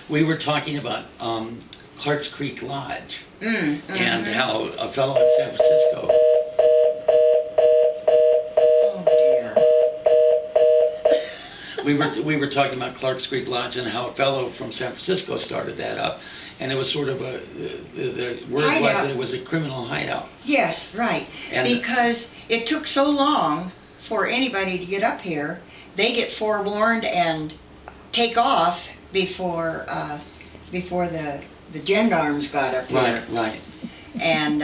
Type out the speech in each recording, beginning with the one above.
We were talking about Clark's Creek Lodge and Mm-hmm. how a fellow in San Francisco. Oh dear. We were talking about Clark's Creek Lodge and how a fellow from San Francisco started that up, and it was sort of the word was Hideout. that it was a criminal hideout. Yes, right. And Because it took so long for anybody to get up here, they get forewarned and take off before the gendarmes got up here. right. And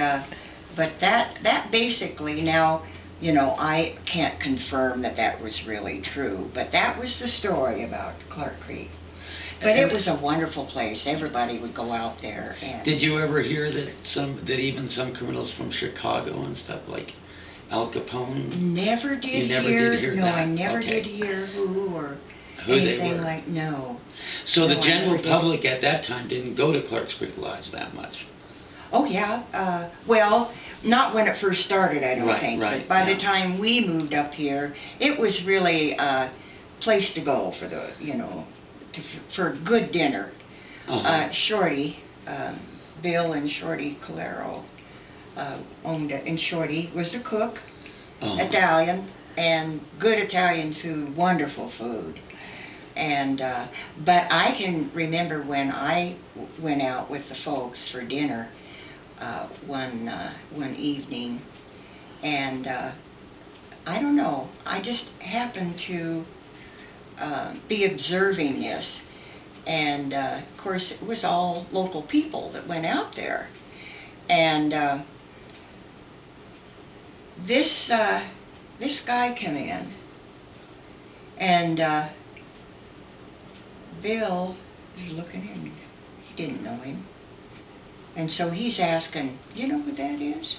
but that basically, now, you know, I can't confirm that that was really true, but that was the story about Clark Creek. But it was a wonderful place. Everybody would go out there. And Did you ever hear that even some criminals from Chicago and stuff like Al Capone? never did You never hear, did hear no, that? I never Okay. did hear who or Who they anything were. like, no. So the No, I general never did. public at that time didn't go to Clark's Creek Lodge that much. Oh yeah, well, not when it first started, I don't Right, think. right, But by yeah. the time we moved up here, it was really a place to go for the, you know, for good dinner. Shorty, Bill and Shorty Calero owned it, and Shorty was a cook, Italian, and good Italian food, wonderful food. And but I can remember when I went out with the folks for dinner one evening, and I don't know, I just happened to be observing this, and of course it was all local people that went out there, and this guy came in, and Bill is looking in. He didn't know him. And so he's asking, you know who that is?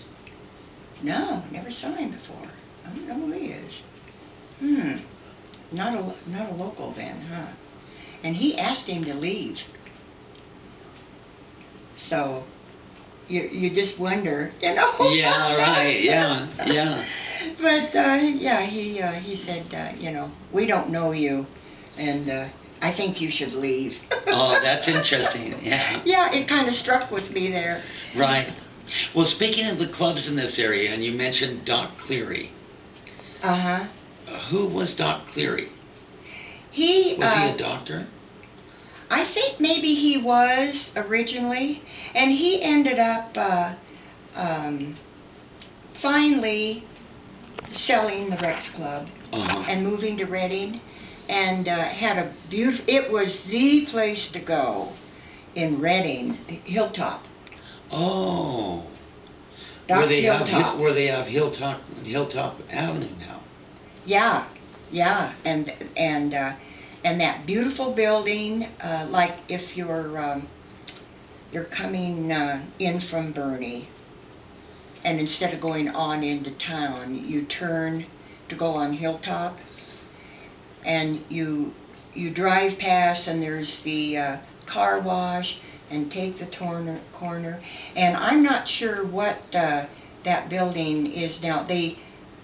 No, never saw him before. I don't know who he is. Not a local then, huh? And he asked him to leave. So you just wonder, you know? Yeah, right, yeah. But yeah, he said, you know, we don't know you, and I think you should leave. Oh, that's interesting, yeah. Yeah, it kind of struck with me there. Right. Well, speaking of the clubs in this area, and you mentioned Doc Cleary. Uh-huh. Who was Doc Cleary? Was he a doctor? I think maybe he was originally, and he ended up finally selling the Rex Club and moving to Reading, and had a beautiful, it was the place to go in Reading, Hilltop. Oh. Doc's Hilltop. Where they have Hilltop Avenue now. Yeah, and that beautiful building, like if you're coming in from Burney, and instead of going on into town, you turn to go on Hilltop, and you drive past, and there's the car wash, and take the corner, and I'm not sure what that building is now. They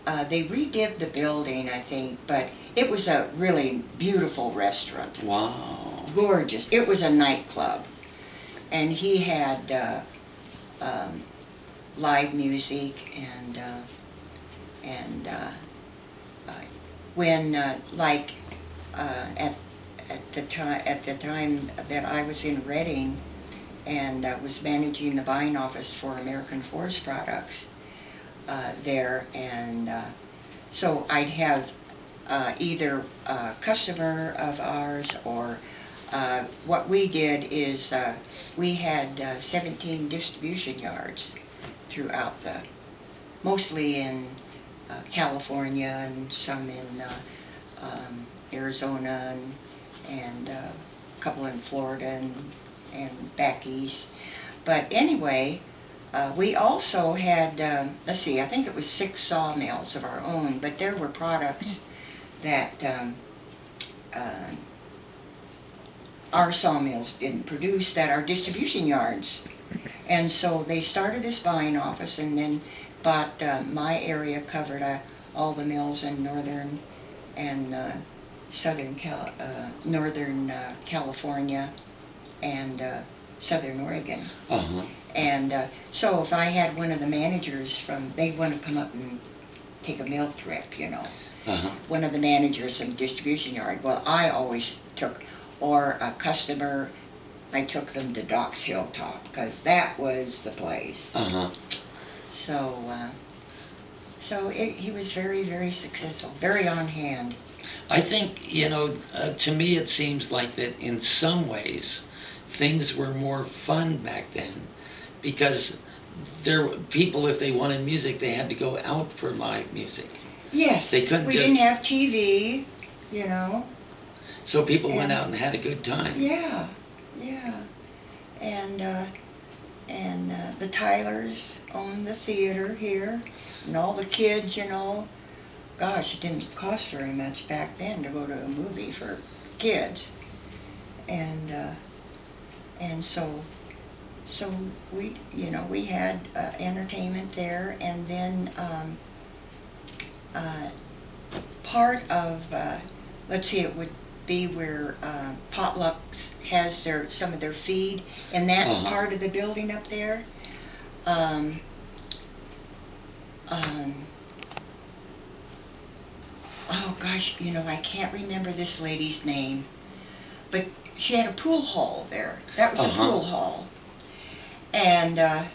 redid the building, I think, but it was a really beautiful restaurant. Wow. Gorgeous. It was a nightclub, and he had live music, and when like at the time that I was in Reading and was managing the buying office for American Forest Products there, and so I'd have either a customer of ours, or what we did is we had 17 distribution yards throughout mostly in California, and some in Arizona, and a couple in Florida, and back east. But anyway, we also had, let's see, I think it was 6 sawmills of our own, but there were products that our sawmills didn't produce, that our distribution yards. And so they started this buying office, and then bought, my area covered all the mills in northern and northern California, and Southern Oregon. Uh-huh. And so if I had one of the managers they'd want to come up and take a milk trip, you know. Uh-huh. One of the managers in distribution yard. Well, I always took, or a customer, I took them to Doc's Hilltop, because that was the place. Uh-huh. So he was very, very successful, very on hand. I think, you know, to me it seems like that in some ways things were more fun back then, because people, if they wanted music, they had to go out for live music. Yes, They couldn't we just- didn't have TV, you know. So people went And- out and had a good time. Yeah, yeah. And the Tylers owned the theater here, and all the kids, you know. Gosh, it didn't cost very much back then to go to a movie for kids. And so we, you know, we had entertainment there, and then part of, let's see, it would be where Potlucks has some of their feed in that Uh-huh. part of the building up there. Oh gosh, you know, I can't remember this lady's name, but she had a pool hall there. That was a Uh-huh. pool hall. And of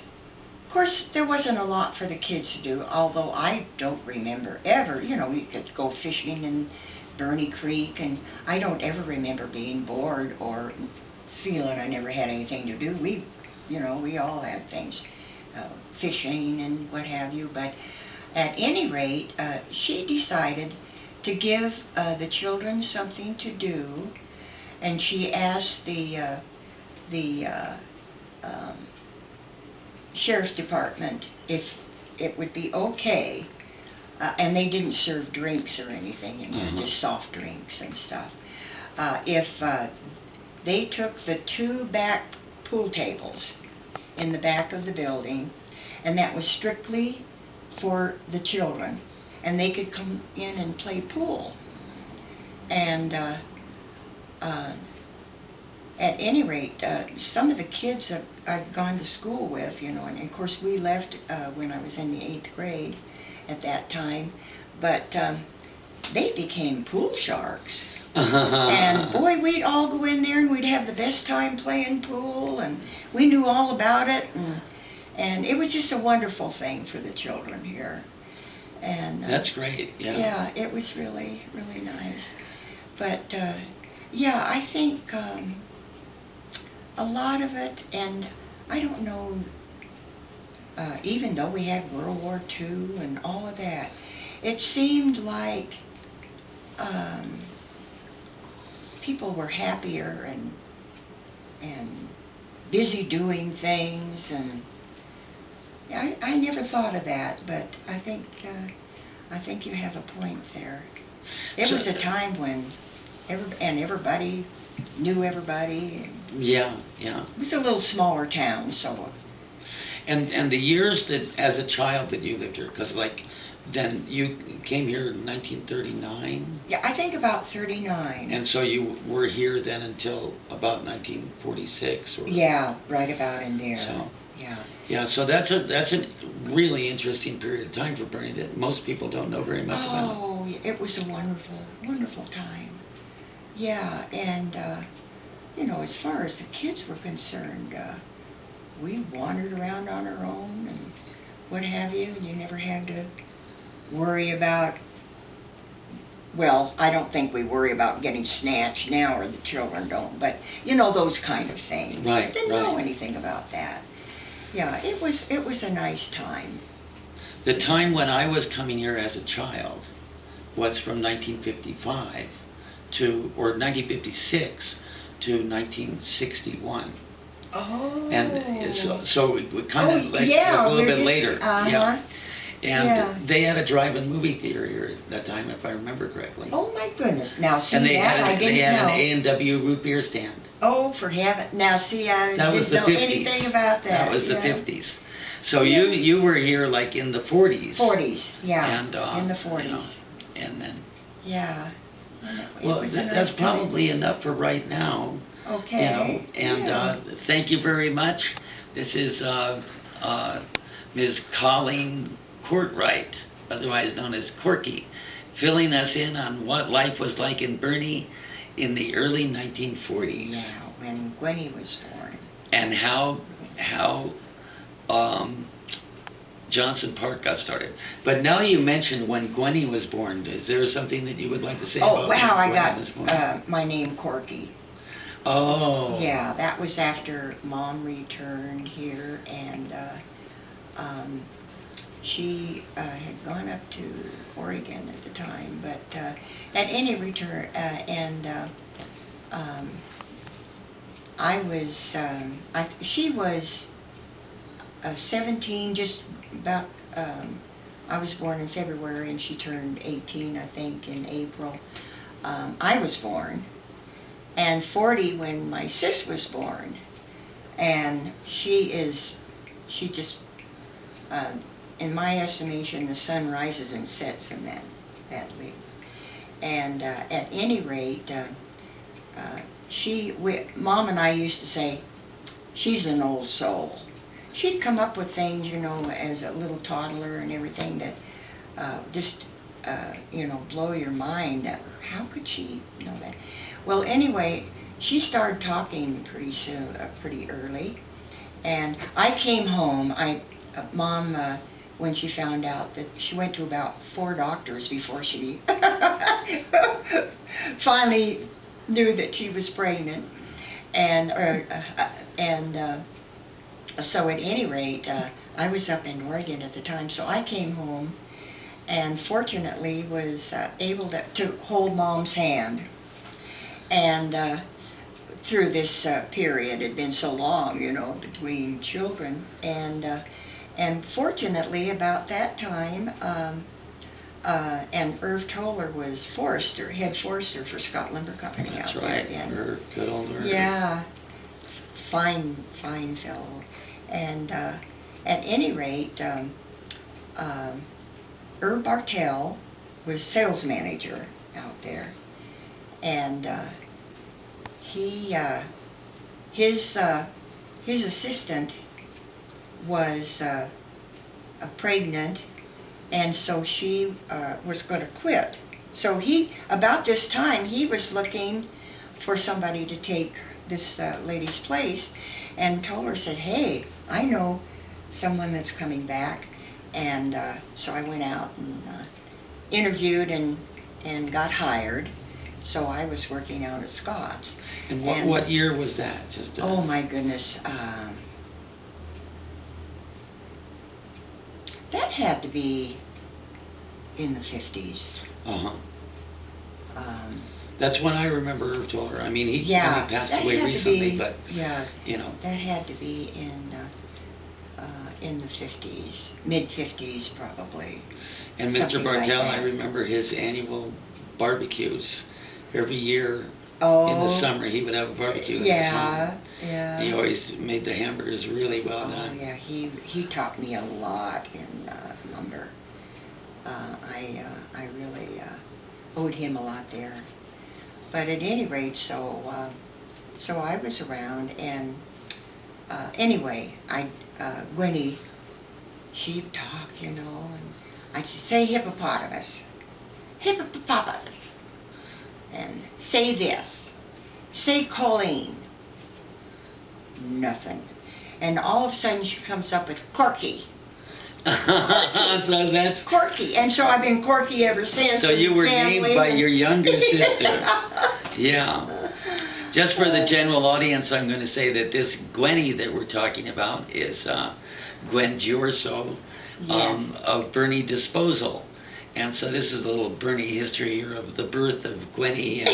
course, there wasn't a lot for the kids to do, although I don't remember ever, you know, you could go fishing in Burney Creek, and I don't ever remember being bored or feeling I never had anything to do. We all had things, fishing and what have you, but at any rate, she decided to give the children something to do, and she asked the sheriff's department if it would be okay, and they didn't serve drinks or anything, you know, Uh-huh. just soft drinks and stuff. If they took the 2 back pool tables in the back of the building, and that was strictly for the children, and they could come in and play pool. And at any rate, some of the kids that I'd gone to school with, you know, and of course we left when I was in the 8th grade at that time, but they became pool sharks. And boy, we'd all go in there and we'd have the best time playing pool, and we knew all about it, and it was just a wonderful thing for the children here. And That's great, yeah. yeah, it was really, really nice. But yeah, I think a lot of it, and I don't know, even though we had World War II and all of that, it seemed like people were happier and busy doing things, and I never thought of that, but I think you have a point there. It was a time when everybody knew everybody. Yeah, yeah. It was a little smaller town, so. And the years that, as a child, that you lived here, because like, then you came here in 1939? Yeah, I think about 39. And so you were here then until about 1946? Or Yeah, right about in there. So. Yeah. Yeah, so that's a really interesting period of time for Burney that most people don't know very much about. Oh, it was a wonderful, wonderful time. Yeah, and you know, as far as the kids were concerned, we wandered around on our own and what have you. You never had to worry about, well, I don't think we worry about getting snatched now, or the children don't, but you know, those kind of things. Right, Didn't know right. anything about that. Yeah, it was a nice time. The time when I was coming here as a child was from 1955 or 1956 to 1961. Oh. And so we kind of like, yeah, it was a little we're bit just- later. Uh-huh. Yeah. And Yeah. they had a drive-in movie theater here at that time, if I remember correctly. Oh my goodness! Now see And they that had I didn't know. an A&W root beer stand. Oh, for heaven! Now see, I That was didn't the know 50s. anything about that. That was the yeah. 50s. So you were here like in the 40s. 40s, yeah. And, in the you 40s. know, and then, Yeah. And it well, was a nice that's time. probably enough for right now. Okay. You know, and Yeah. thank you very much. This is Ms. Colleen Courtright, otherwise known as Corky, filling us in on what life was like in Burney in the early 1940s. Yeah, when Gwenny was born. And how um, Johnson Park got started. But now you mentioned when Gwenny was born. Is there something that you would like to say Oh, about wow, I when Gwenny was born? got my name Corky. Oh. Yeah, that was after Mom returned here, and she had gone up to Oregon at the time, but at any return, um, she was 17, just about, I was born in February and she turned 18, I think, in April. I was born, and 40 when my sis was born. And she just, in my estimation, the sun rises and sets in that league. And at any rate, Mom and I used to say, she's an old soul. She'd come up with things, you know, as a little toddler and everything that just, you know, blow your mind. How could she know that? Well, anyway, she started talking pretty soon, pretty early. And I came home. Mom, when she found out that she went to about 4 doctors before she finally knew that she was pregnant. And so at any rate, I was up in Oregon at the time, so I came home and fortunately was able to hold Mom's hand. And through this period, it had been so long, you know, between children. And fortunately, about that time, and Irv Toller was head forester for Scott Lumber Company. That's out right. there. Irv, good old Irv. Yeah, fine fellow. And at any rate, Irv Bartell was sales manager out there, and his assistant was pregnant, and so she was going to quit. So about this time, he was looking for somebody to take this lady's place, and Toller said, hey, I know someone that's coming back. And so I went out and interviewed and got hired. So I was working out at Scott's. And what year was that? Oh my goodness. That had to be in the 50s. Uh-huh. Um, That's when I remember Irv Toller. I mean, he passed that away had to recently, be, but, yeah, you know. that had to be in the 50s, mid-50s probably. And Mr. Something like Bartell, that. I remember his annual barbecues. Every year Oh, in the summer, he would have a barbecue in his home. Yeah. He always made the hamburgers really well Oh, done. yeah, he taught me a lot in lumber. I really owed him a lot there. But at any rate, so I was around, and anyway, Gwenny, she'd talk, you know, and I'd say hippopotamus, hippopotamus, and say this, say Colleen, nothing. And all of a sudden she comes up with Corky. So that's Corky, and so I've been Corky ever since. so you were family. named by your younger sister. Yeah. Just for the general audience, I'm going to say that this Gwenny that we're talking about is Gwen Giorso Yes. of Burney Disposal. And so this is a little Burney history here of the birth of Gwenny and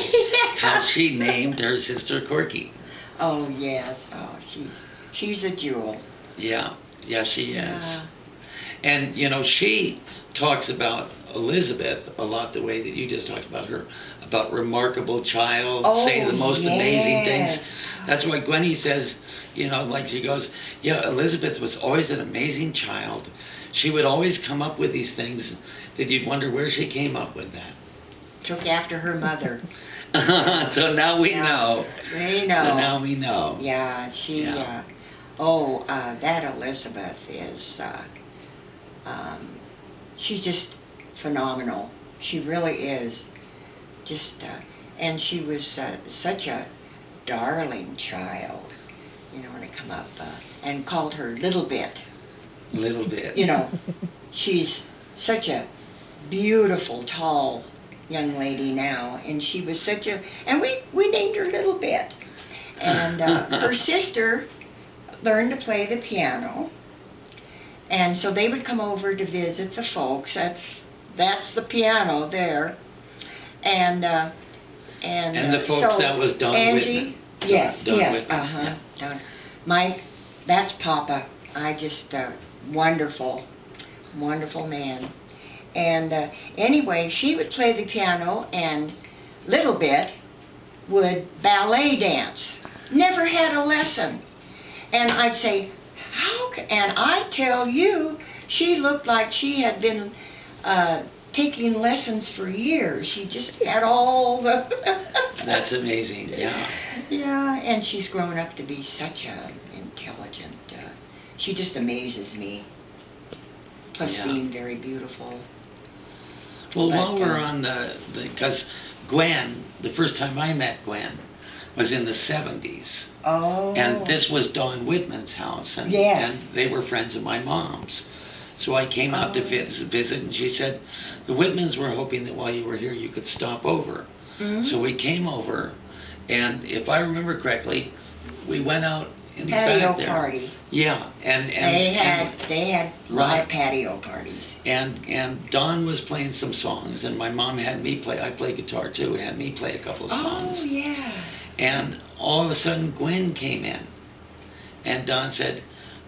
how she named her sister Corky. Oh yes, oh she's a jewel. Yeah, she is. Yeah. And, you know, she talks about Elizabeth a lot the way that you just talked about her, about remarkable child, say the most amazing things. That's why Gwenny says, you know, like she goes, yeah, Elizabeth was always an amazing child. She would always come up with these things that you'd wonder where she came up with that. Took after her mother. So now we Yeah. know. We know. So now we know. Yeah, she, Yeah. that Elizabeth is, um, she's just phenomenal. She really is. Just, and she was such a darling child, when I come up, and called her Little Bit. Little bit. She's such a beautiful, tall young lady now, and she was and we named her Little Bit. And her sister learned to play the piano, and so they would come over to visit the folks. That's the piano there, and And the folks, so that was Don Angie, Whitman. yes, Don yes, Whitman, Don. Mike, that's Papa. I just wonderful, wonderful man. And anyway, she would play the piano, and Little Bit would ballet dance. Never had a lesson. And I'd say, and I tell you, she looked like she had been taking lessons for years. She just had all the... That's amazing, yeah. Yeah, and she's grown up to be such an intelligent, she just amazes me. Plus being very beautiful. Well, while we're on because Gwen, the first time I met Gwen was in the 70s. Oh. And this was Don Whitman's house. And, Yes. and they were friends of my mom's. So I came out to visit, and she said, the Whitmans were hoping that while you were here, you could stop over. Mm-hmm. So we came over, and if I remember correctly, we went out in the Patio back there. party. Yeah, and They had a lot Right. of patio parties. And Don was playing some songs, and my mom had me play. I play guitar too. Had me play a couple of songs. Oh, yeah. And all of a sudden, Gwen came in, and Don said,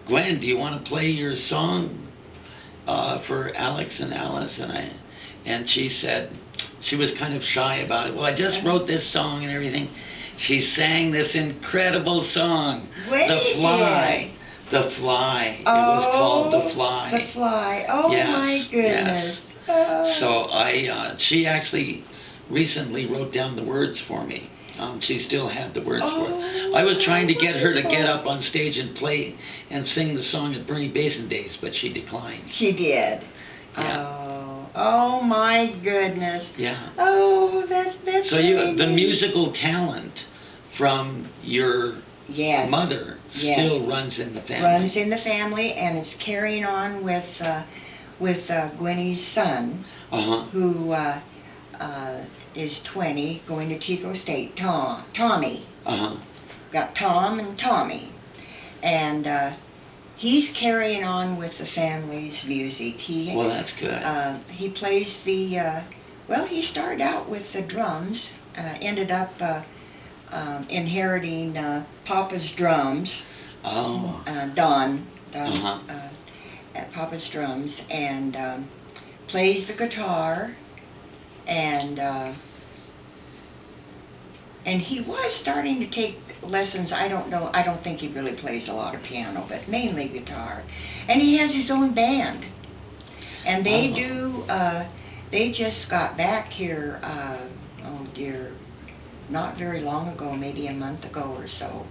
"Gwen, do you want to play your song for Alex and Alice?" And she said, she was kind of shy about it. Well, I just wrote this song and everything. She sang this incredible song, Gwen The Fly. did. The Fly. It was called The Fly. The Fly. Oh, Yes, my goodness. So she actually recently wrote down the words for me. She still had the words for it. I was trying to get her to get up on stage and play and sing the song at Burney Basin Days, but she declined. She did. Yeah. Oh my goodness. Yeah. Oh, that's So the musical talent from your yes. mother Yes. still runs in the family. Runs in the family, and it's carrying on with Gwenny's son, who is 20, going to Chico State. Tommy. Got Tom and Tommy, and he's carrying on with the family's music. Well, that's good. He plays the. Well, he started out with the drums. Ended up inheriting Papa's drums. Oh. Don at Papa's drums, and plays the guitar, and he was starting to take lessons. I don't know. I don't think he really plays a lot of piano, but mainly guitar. And he has his own band, and they do. They just got back here. Oh dear, not very long ago, maybe a month ago or so,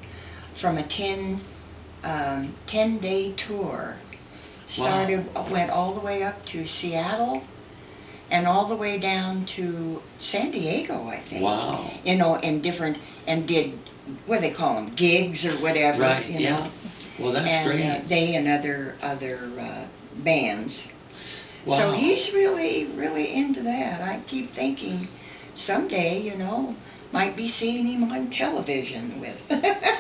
from a 10-day tour. Went all the way up to Seattle, and all the way down to San Diego, I think. Wow. In different, and did, what do they call them, gigs or whatever. Right, you know. Well, that's great. They and other bands. Wow. So he's really, really into that. I keep thinking someday, might be seeing him on television with.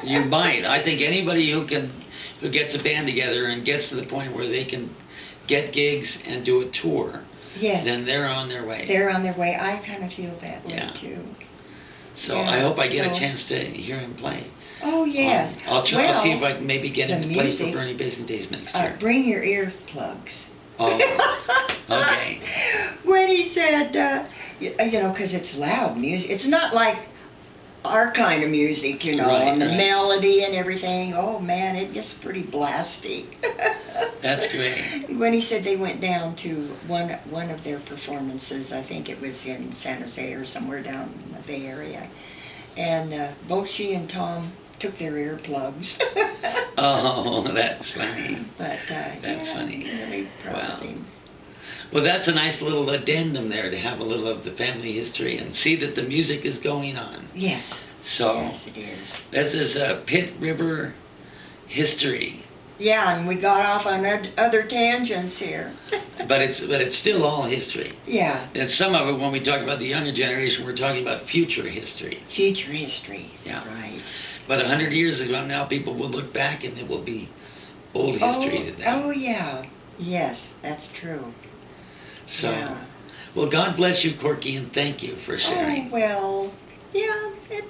You might. I think anybody who gets a band together and gets to the point where they can get gigs and do a tour, Yes. then they're on their way. They're on their way. I kind of feel that way too. So Yeah, I hope I get a chance to hear him play. Oh yes. I'll see if I can maybe get him to play for music, Burney Basin Days next year. Bring your earplugs. Oh, okay. When he said, because it's loud music. It's not like our kind of music, you know, Right, and the right. melody and everything. Oh man, it gets pretty blasty. That's great. When he said they went down to one of their performances, I think it was in San Jose or somewhere down in the Bay Area, and both she and Tom took their earplugs. Oh, that's funny. But That's yeah, funny. really proud Wow. of him. Well, that's a nice little addendum there to have a little of the family history and see that the music is going on. Yes. So Yes, it is. this is a Pitt River history, Yeah, and we got off on other tangents here. but it's still all history. Yeah, And some of it, when we talk about the younger generation, we're talking about future history. future history. Yeah. Right. But 100 years ago now, people will look back and it will be old history to them. Oh, yeah. Yes, that's true. So, Yeah. well, God bless you, Corky, and thank you for Oh, sharing. well, yeah, it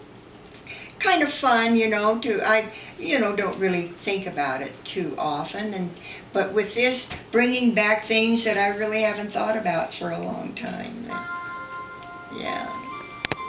kind of fun, you know, don't really think about it too often, but with this, bringing back things that I really haven't thought about for a long time. Yeah.